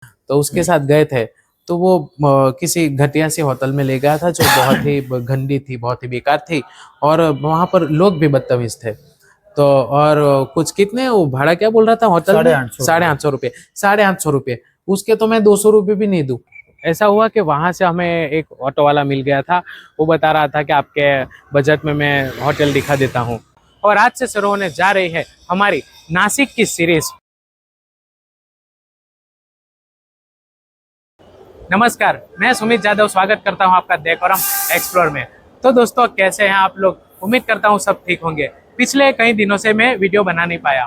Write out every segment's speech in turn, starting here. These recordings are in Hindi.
तो उसके साथ गए थे। तो वो किसी घटिया सी होटल में ले गया था जो बहुत ही गंदी थी, बहुत ही बेकार थी, और वहां पर लोग भी बदतमीज थे। तो और कुछ कितने वो भाड़ा क्या बोल रहा था होटल में? 850 ₹850। ₹850, उसके तो मैं ₹200 भी नहीं दूं। ऐसा हुआ कि वहां से हमें एक ऑटो वाला मिल गया था। वो बता रहा था कि आपके बजट में मैं होटल दिखा देता हूँ। और आज से शुरू होने जा रही है हमारी नासिक की सीरीज। नमस्कार, मैं सुमित जादव स्वागत करता हूं आपका डेकोरम एक्सप्लोर में। तो दोस्तों, कैसे हैं आप लोग? उम्मीद करता हूं सब ठीक होंगे। पिछले कई दिनों से मैं वीडियो बना नहीं पाया।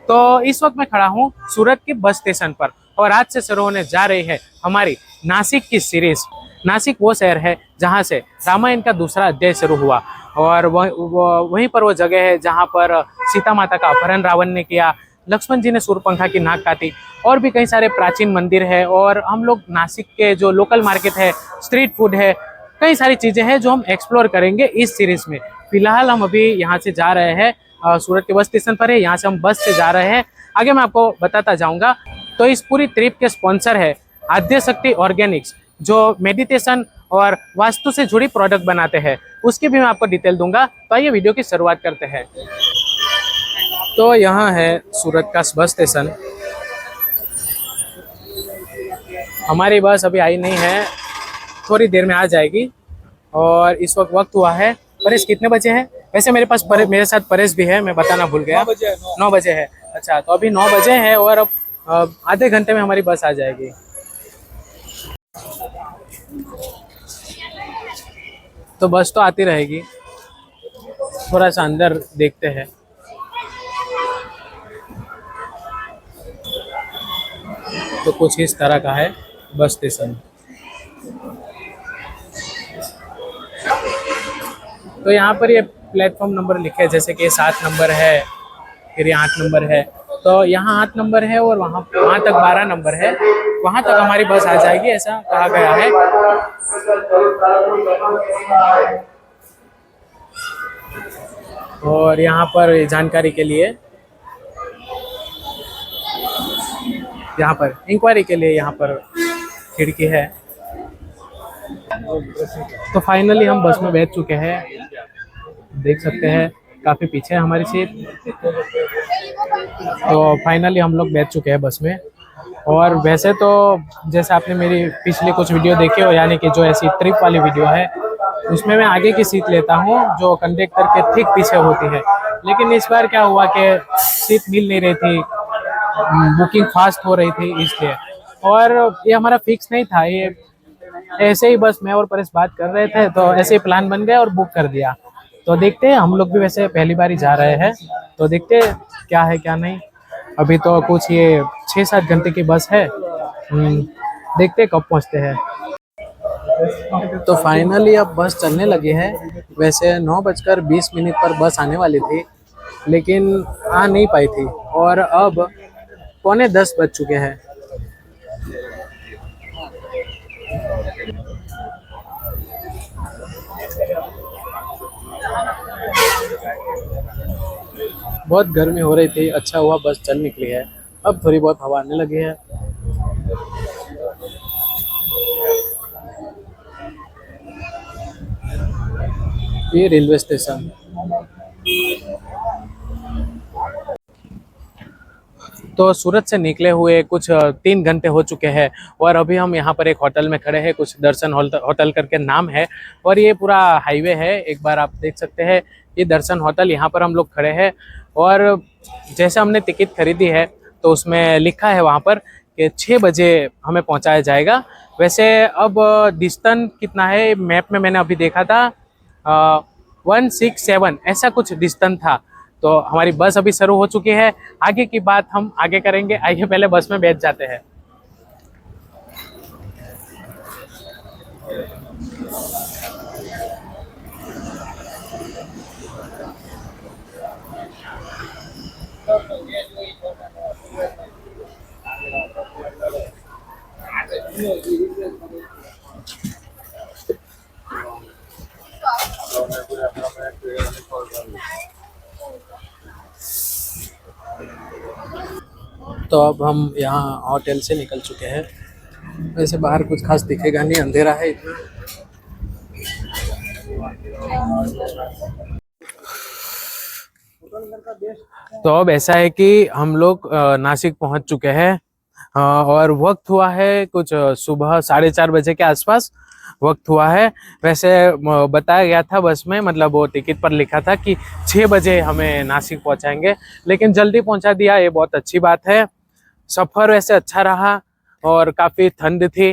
तो इस वक्त मैं खड़ा हूं सूरत के बस स्टेशन पर, और आज से शुरू होने जा रही है हमारी नासिक की सीरीज। नासिक वो शहर है जहां से रामायण का दूसरा अध्याय शुरू हुआ, और वहीं पर वो जगह है जहां पर सीता माता का अपहरण रावण ने किया, लक्ष्मण जी ने सूर्पणखा की नाक काटी, और भी कई सारे प्राचीन मंदिर है। और हम लोग नासिक के जो लोकल मार्केट है, स्ट्रीट फूड है, कई सारी चीज़ें हैं जो हम एक्सप्लोर करेंगे इस सीरीज में। फिलहाल हम अभी यहाँ से जा रहे हैं, सूरत के बस स्टेशन पर है, यहाँ से हम बस से जा रहे हैं। आगे मैं आपको बताता जाऊँगा। तो इस पूरी ट्रिप के स्पॉन्सर है आद्य शक्ति ऑर्गेनिक्स, जो मेडिटेशन और वास्तु से जुड़ी प्रोडक्ट बनाते हैं। उसकी भी मैं आपको डिटेल दूंगा। तो आइए वीडियो की शुरुआत करते हैं। तो यहाँ है सूरत का बस स्टेशन। हमारी बस अभी आई नहीं है, थोड़ी देर में आ जाएगी। और इस वक्त वक्त हुआ है, परेश कितने बजे है? वैसे मेरे पास मेरे साथ परेश भी है, मैं बताना भूल गया। 9 बजे है। अच्छा, तो अभी 9 बजे है, और अब आधे घंटे में हमारी बस आ जाएगी। तो बस तो आती रहेगी। थोड़ा सा अंदर देखते हैं। तो कुछ इस तरह का है बस स्टेशन। तो यहाँ पर ये प्लेटफॉर्म नंबर लिखे हैं, जैसे कि 7 नंबर है, फिर ये 8 नंबर है। तो यहाँ 8 नंबर है, और वहाँ वहाँ तक 12 नंबर है। वहाँ तक हमारी बस आ जाएगी, ऐसा कहा गया है। और यहाँ पर जानकारी के लिए, यहाँ पर इंक्वायरी के लिए यहाँ पर खिड़की है। तो फाइनली हम बस में बैठ चुके हैं। देख सकते हैं काफ़ी पीछे है हमारी सीट। तो फाइनली हम लोग बैठ चुके हैं बस में। और वैसे तो जैसे आपने मेरी पिछली कुछ वीडियो देखी हो, यानी कि जो ऐसी ट्रिप वाली वीडियो है, उसमें मैं आगे की सीट लेता हूँ जो कंडक्टर के ठीक पीछे होती है। लेकिन इस बार क्या हुआ कि सीट मिल नहीं रही थी, बुकिंग फास्ट हो रही थी इसलिए। और ये हमारा फिक्स नहीं था, ये ऐसे ही बस मैं और परेश बात कर रहे थे, तो ऐसे ही प्लान बन गया और बुक कर दिया। तो देखते हैं, हम लोग भी वैसे पहली बार ही जा रहे हैं, तो देखते हैं क्या है क्या नहीं। अभी तो कुछ ये 6-7 घंटे की बस है। देखते हैं कब पहुंचते हैं। तो फाइनली अब बस चलने लगी है। वैसे 9:20 पर बस आने वाली थी, लेकिन आ नहीं पाई थी, और अब 9:45 बज चुके हैं। बहुत गर्मी हो रही थी, अच्छा हुआ बस चल निकली है। अब थोड़ी बहुत हवा आने लगी है। ये रेलवे स्टेशन। तो सूरत से निकले हुए कुछ 3 घंटे हो चुके हैं, और अभी हम यहाँ पर एक होटल में खड़े हैं, कुछ दर्शन होटल करके नाम है। और ये पूरा हाईवे है, एक बार आप देख सकते हैं। ये दर्शन होटल, यहाँ पर हम लोग खड़े हैं। और जैसे हमने टिकट खरीदी है, तो उसमें लिखा है वहाँ पर कि 6 बजे हमें पहुँचाया जाएगा। वैसे अब डिस्टेंस कितना है, मैप में मैंने अभी देखा था 167 ऐसा कुछ डिस्टेंस था। तो हमारी बस अभी शुरू हो चुकी है, आगे की बात हम आगे करेंगे। आइए पहले बस में बैठ जाते हैं। तो अब हम यहाँ होटल से निकल चुके हैं। वैसे बाहर कुछ खास दिखेगा नहीं, अंधेरा है इतना। तो अब ऐसा है कि हम लोग नासिक पहुंच चुके हैं और वक्त हुआ है कुछ सुबह 4:30 बजे के आसपास वक्त हुआ है। वैसे बताया गया था बस में, मतलब वो टिकट पर लिखा था कि 6 बजे हमें नासिक पहुंचाएंगे, लेकिन जल्दी पहुंचा दिया, ये बहुत अच्छी बात है। सफ़र वैसे अच्छा रहा और काफ़ी ठंड थी,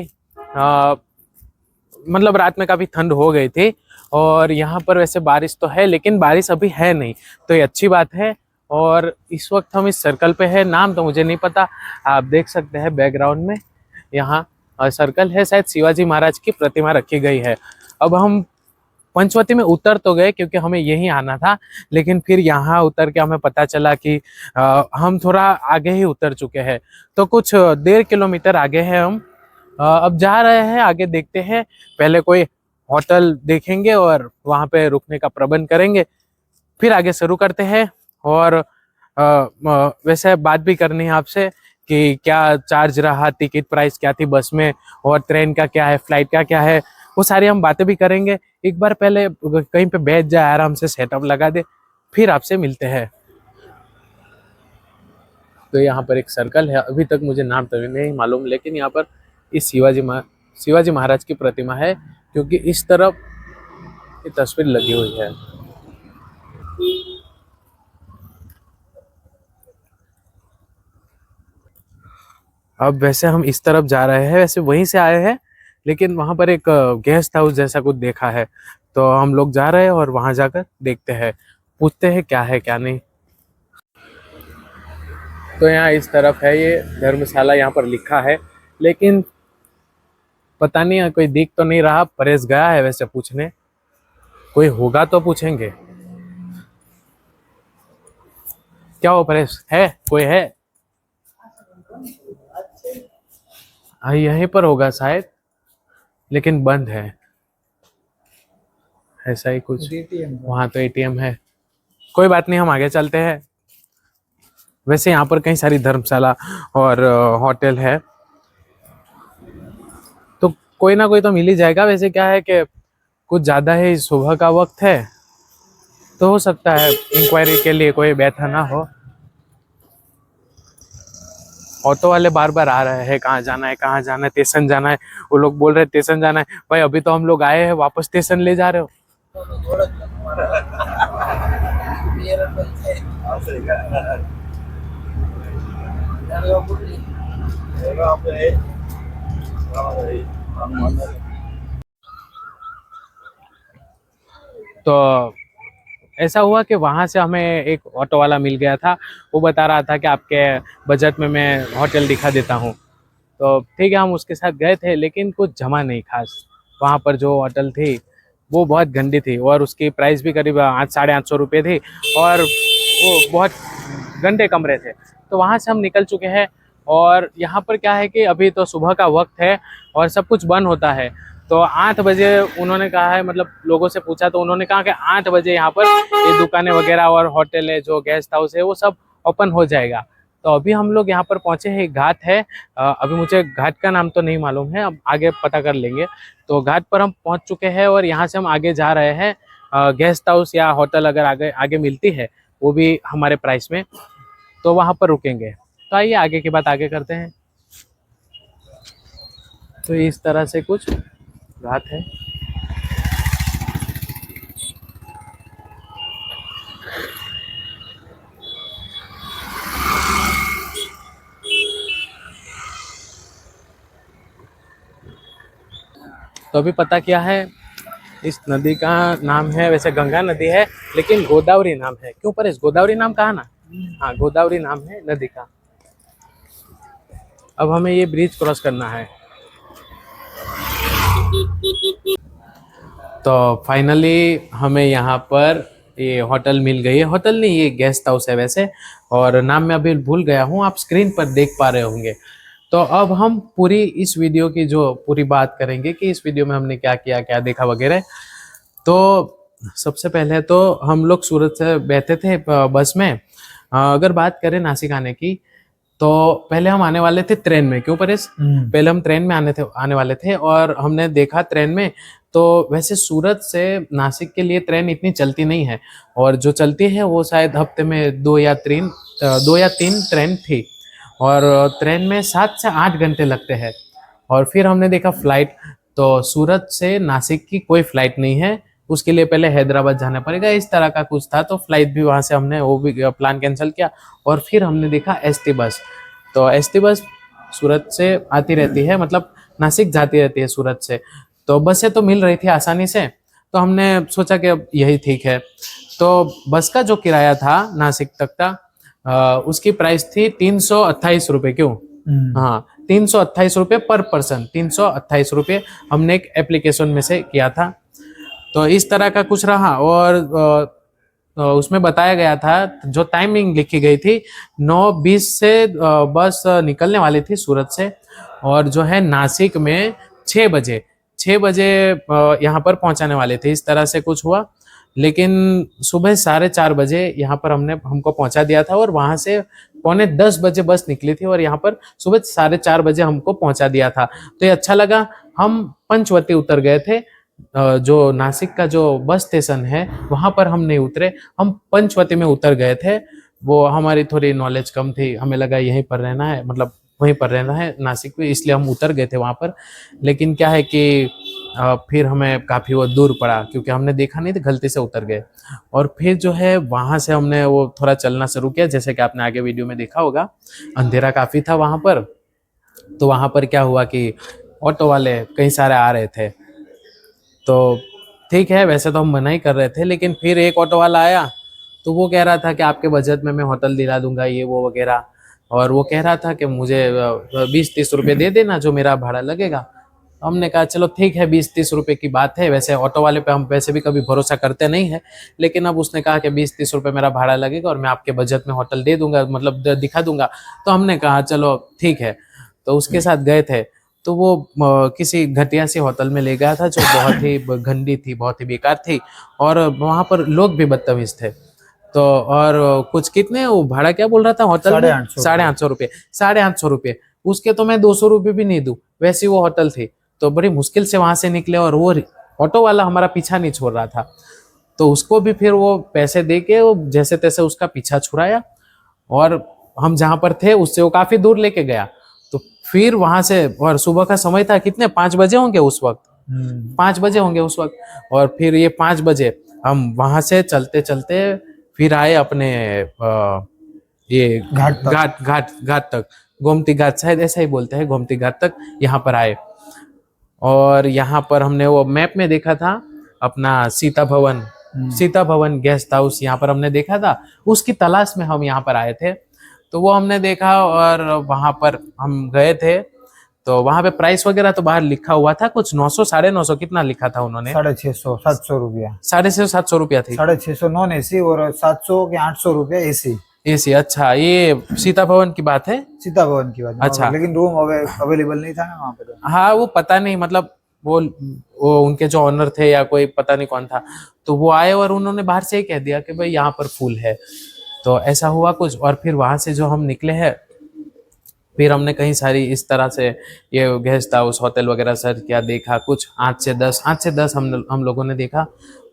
मतलब रात में काफ़ी ठंड हो गई थी। और यहाँ पर वैसे बारिश तो है, लेकिन बारिश अभी है नहीं, तो ये अच्छी बात है। और इस वक्त हम इस सर्कल पे है, नाम तो मुझे नहीं पता, आप देख सकते हैं बैकग्राउंड में यहाँ सर्कल है, शायद शिवाजी महाराज की प्रतिमा रखी गई है। अब हम पंचवटी में उतर तो गए क्योंकि हमें यहीं आना था, लेकिन फिर यहाँ उतर के हमें पता चला कि हम थोड़ा आगे ही उतर चुके हैं। तो कुछ 1.5 किलोमीटर आगे हैं हम। अब जा रहे हैं आगे, देखते हैं, पहले कोई होटल देखेंगे और वहाँ पे रुकने का प्रबंध करेंगे, फिर आगे शुरू करते हैं। और वैसे बात भी करनी है आपसे कि क्या चार्ज रहा, टिकट प्राइस क्या थी बस में, और ट्रेन का क्या है, फ्लाइट का क्या है, वो सारी हम बातें भी करेंगे। एक बार पहले कहीं पे बैठ जाए, आराम से सेटअप लगा दे, फिर आपसे मिलते हैं। तो यहाँ पर एक सर्कल है, अभी तक मुझे नाम तो नहीं मालूम, लेकिन यहाँ पर इस शिवाजी महाराज की प्रतिमा है, क्योंकि इस तरफ ये तस्वीर लगी हुई है। अब वैसे हम इस तरफ जा रहे हैं, वैसे वहीं से आए हैं, लेकिन वहां पर एक गेस्ट हाउस जैसा कुछ देखा है, तो हम लोग जा रहे हैं और वहां जाकर देखते हैं, पूछते हैं क्या है क्या नहीं। तो यहाँ इस तरफ है ये धर्मशाला, यहाँ पर लिखा है, लेकिन पता नहीं कोई दिख तो नहीं रहा। परेश गया है वैसे पूछने, कोई होगा तो पूछेंगे। क्या हो परेश, है कोई है? हाँ यहीं पर होगा शायद, लेकिन बंद है, ऐसा ही कुछ। वहाँ तो एटीएम है, कोई बात नहीं, हम आगे चलते हैं। वैसे यहाँ पर कई सारी धर्मशाला और होटल है, तो कोई ना कोई तो मिल ही जाएगा। वैसे क्या है कि कुछ ज़्यादा ही सुबह का वक्त है, तो हो सकता है इंक्वायरी के लिए कोई बैठा ना हो। ऑटो वाले बार बार आ रहे हैं, कहाँ जाना है, कहाँ जाना है, स्टेशन जाना है। वो लोग बोल रहे हैं स्टेशन जाना है, भाई अभी तो हम लोग आए हैं, वापस स्टेशन ले जा रहे हो। तो ऐसा हुआ कि वहाँ से हमें एक ऑटो वाला मिल गया था, वो बता रहा था कि आपके बजट में मैं होटल दिखा देता हूँ। तो ठीक है, हम उसके साथ गए थे, लेकिन कुछ जमा नहीं खास। वहाँ पर जो होटल थी वो बहुत गंदी थी, और उसकी प्राइस भी करीब 800-850 रुपये थी, और वो बहुत गंदे कमरे थे। तो वहाँ से हम निकल चुके हैं। और यहाँ पर क्या है कि अभी तो सुबह का वक्त है और सब कुछ बंद होता है। तो 8 बजे उन्होंने कहा है, मतलब लोगों से पूछा तो उन्होंने कहा कि 8 बजे यहाँ पर ये दुकानें वगैरह और होटल है, जो गेस्ट हाउस है, वो सब ओपन हो जाएगा। तो अभी हम लोग यहाँ पर पहुँचे हैं, घाट है। अभी मुझे घाट का नाम तो नहीं मालूम है, अब आगे पता कर लेंगे। तो घाट पर हम पहुँच चुके हैं और यहाँ से हम आगे जा रहे हैं। गेस्ट हाउस या होटल अगर आगे आगे मिलती है, वो भी हमारे प्राइस में, तो वहाँ पर रुकेंगे। तो आइए आगे की बात आगे करते हैं। तो इस तरह से कुछ घाट है। तो अभी पता किया है, इस नदी का नाम है, वैसे गंगा नदी है, लेकिन गोदावरी नाम है। क्यों परेश, गोदावरी नाम कहा ना? हाँ, गोदावरी नाम है नदी का। अब हमें ये ब्रिज क्रॉस करना है। तो फाइनली हमें यहाँ पर ये होटल मिल गई है। होटल नहीं, ये गेस्ट हाउस है वैसे, और नाम मैं अभी भूल गया हूँ, आप स्क्रीन पर देख पा रहे होंगे। तो अब हम पूरी इस वीडियो की जो पूरी बात करेंगे कि इस वीडियो में हमने क्या किया, क्या देखा वगैरह। तो सबसे पहले तो हम लोग सूरत से बैठे थे बस में। अगर बात करें नासिक आने की, तो पहले हम आने वाले थे ट्रेन में, क्यों परेश? पहले हम ट्रेन में आने वाले थे और हमने देखा ट्रेन में, तो वैसे सूरत से नासिक के लिए ट्रेन इतनी चलती नहीं है, और जो चलती है वो शायद हफ्ते में 2 या 3 ट्रेन थी, और ट्रेन में 7 से 8 घंटे लगते हैं। और फिर हमने देखा फ्लाइट, तो सूरत से नासिक की कोई फ्लाइट नहीं है, उसके लिए पहले हैदराबाद जाना पड़ेगा, इस तरह का कुछ था। तो फ्लाइट भी वहाँ से हमने वो भी प्लान कैंसिल किया, और फिर हमने देखा एसटी बस। तो एसटी बस सूरत से आती रहती है, मतलब नासिक जाती रहती है सूरत से, तो बसें तो मिल रही थी आसानी से, तो हमने सोचा कि अब यही ठीक है। तो बस का जो किराया था नासिक तक का, उसकी प्राइस थी 328 रुपये, क्यों? हाँ, 328 रुपये पर पर्सन, 328 रुपये हमने एक एप्लीकेशन में से किया था। तो इस तरह का कुछ रहा, और उसमें बताया गया था, जो टाइमिंग लिखी गई थी 9:20 से बस निकलने वाली थी सूरत से, और जो है नासिक में 6 बजे यहाँ पर पहुंचाने वाले थे, इस तरह से कुछ हुआ। लेकिन सुबह 4:30 बजे यहाँ पर हमको पहुंचा दिया था, और वहां से 9:45 बजे बस निकली थी, और यहाँ पर सुबह 4:30 बजे हमको पहुंचा दिया था। तो ये अच्छा लगा। हम पंचवटी उतर गए थे, जो नासिक का जो बस स्टेशन है वहां पर हम नहीं उतरे, हम पंचवटी में उतर गए थे। वो हमारी थोड़ी नॉलेज कम थी, हमें लगा यहीं पर रहना है, मतलब वहीं पर रहना है नासिक में, इसलिए हम उतर गए थे वहां पर। लेकिन क्या है कि फिर हमें काफ़ी वो दूर पड़ा, क्योंकि हमने देखा नहीं था, गलती से उतर गए। और फिर जो है वहाँ से हमने वो थोड़ा चलना शुरू किया, जैसे कि आपने आगे वीडियो में देखा होगा, अंधेरा काफ़ी था वहाँ पर। तो वहाँ पर क्या हुआ कि ऑटो वाले कई सारे आ रहे थे, तो ठीक है, वैसे तो हम मना ही कर रहे थे, लेकिन फिर एक ऑटो वाला आया, तो वो कह रहा था कि आपके बजट में मैं होटल दिला दूंगा, ये वो वगैरह। और वो कह रहा था कि मुझे 20-30 रुपये दे देना, जो मेरा भाड़ा लगेगा। हमने कहा चलो ठीक है, 20-30 रुपये की बात है, वैसे ऑटो वाले पे हम वैसे भी कभी भरोसा करते नहीं है, लेकिन अब उसने कहा कि 20-30 रुपये मेरा भाड़ा लगेगा और मैं आपके बजट में होटल दे दूंगा, मतलब दिखा दूंगा। तो हमने कहा चलो ठीक है, तो उसके साथ गए थे। तो वो किसी घटिया सी होटल में ले गया था, जो बहुत ही गंदी थी, बहुत ही बेकार थी, और वहाँ पर लोग भी बदतमीज थे। तो और कुछ कितने, वो भाड़ा क्या बोल रहा था होटल में? 850 रुपये, 850 रुपये। उसके तो मैं 200 रुपये भी नहीं दूं, वैसी वो होटल थी। तो बड़ी मुश्किल से वहां से निकले, और वो ऑटो वाला हमारा पीछा नहीं छोड़ रहा था, तो उसको भी फिर वो पैसे दे के वो जैसे तैसे उसका पीछा छुड़ाया, और हम जहाँ पर थे उससे वो काफी दूर लेके गया। तो फिर वहां से, और सुबह का समय था, कितने 5 बजे होंगे उस वक्त, 5 बजे होंगे उस वक्त। और फिर ये 5 बजे हम वहां से चलते चलते फिर आए अपने ये घाट तक, गोमती घाट, शायद ऐसा ही बोलते हैं, गोमती घाट तक यहाँ पर आए। और यहाँ पर हमने वो मैप में देखा था अपना सीता भवन गेस्ट हाउस, यहाँ पर हमने देखा था, उसकी तलाश में हम यहाँ पर आए थे। तो वो हमने देखा, और वहां पर हम गए थे। तो वहां पे प्राइस वगैरह तो बाहर लिखा हुआ था, कुछ 900 950 कितना लिखा था उन्होंने, 650-700 रुपया, 650-700 रुपया थी, 650 नॉन एसी और 700 के 800 रुपया एसी। अच्छा, ये सीता भवन की बात है, सीता भवन की बात। अच्छा, लेकिन रूम अवेलेबल नहीं था ना वहाँ पे तो। हाँ वो पता नहीं, मतलब वो उनके जो ऑनर थे या कोई पता नहीं कौन था, तो वो आए और उन्होंने बाहर से ही कह दिया कि भाई यहाँ पर फुल है। तो ऐसा हुआ कुछ, और फिर वहां से जो हम निकले हैं, फिर हमने कहीं सारी इस तरह से ये गेस्ट हाउस होटल वगैरह सर्च किया, देखा कुछ 8 से 10 हम लोगों ने देखा,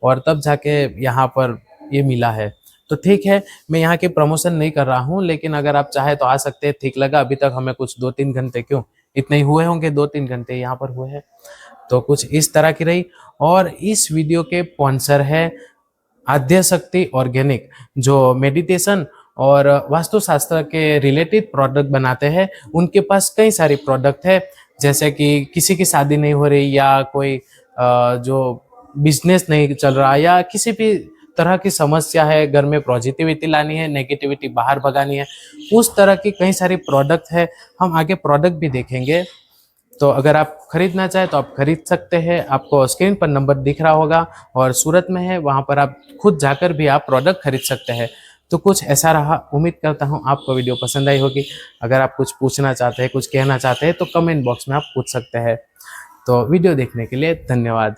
और तब जाके यहाँ पर ये मिला है। तो ठीक है, मैं यहाँ की प्रमोशन नहीं कर रहा हूँ, लेकिन अगर आप चाहे तो आ सकते हैं, ठीक लगा। अभी तक हमें कुछ 2-3 घंटे, क्यों इतने ही हुए होंगे, 2-3 घंटे यहाँ पर हुए हैं। तो कुछ इस तरह की रही। और इस वीडियो के स्पॉन्सर है आद्य शक्ति ऑर्गेनिक, जो मेडिटेशन और वास्तुशास्त्र के रिलेटेड प्रोडक्ट बनाते हैं। उनके पास कई सारी प्रोडक्ट है, जैसे कि किसी की शादी नहीं हो रही, या कोई जो बिजनेस नहीं चल रहा, या किसी भी तरह की समस्या है, घर में पॉजिटिविटी लानी है, नेगेटिविटी बाहर भगानी है, उस तरह की कई सारी प्रोडक्ट है। हम आगे प्रोडक्ट भी देखेंगे। तो अगर आप खरीदना चाहें तो आप खरीद सकते हैं, आपको स्क्रीन पर नंबर दिख रहा होगा, और सूरत में है, वहां पर आप खुद जाकर भी आप प्रोडक्ट खरीद सकते हैं। तो कुछ ऐसा रहा, उम्मीद करता हूं आपको वीडियो पसंद आई होगी। अगर आप कुछ पूछना चाहते हैं, कुछ कहना चाहते हैं, तो कमेंट बॉक्स में आप पूछ सकते हैं। तो वीडियो देखने के लिए धन्यवाद।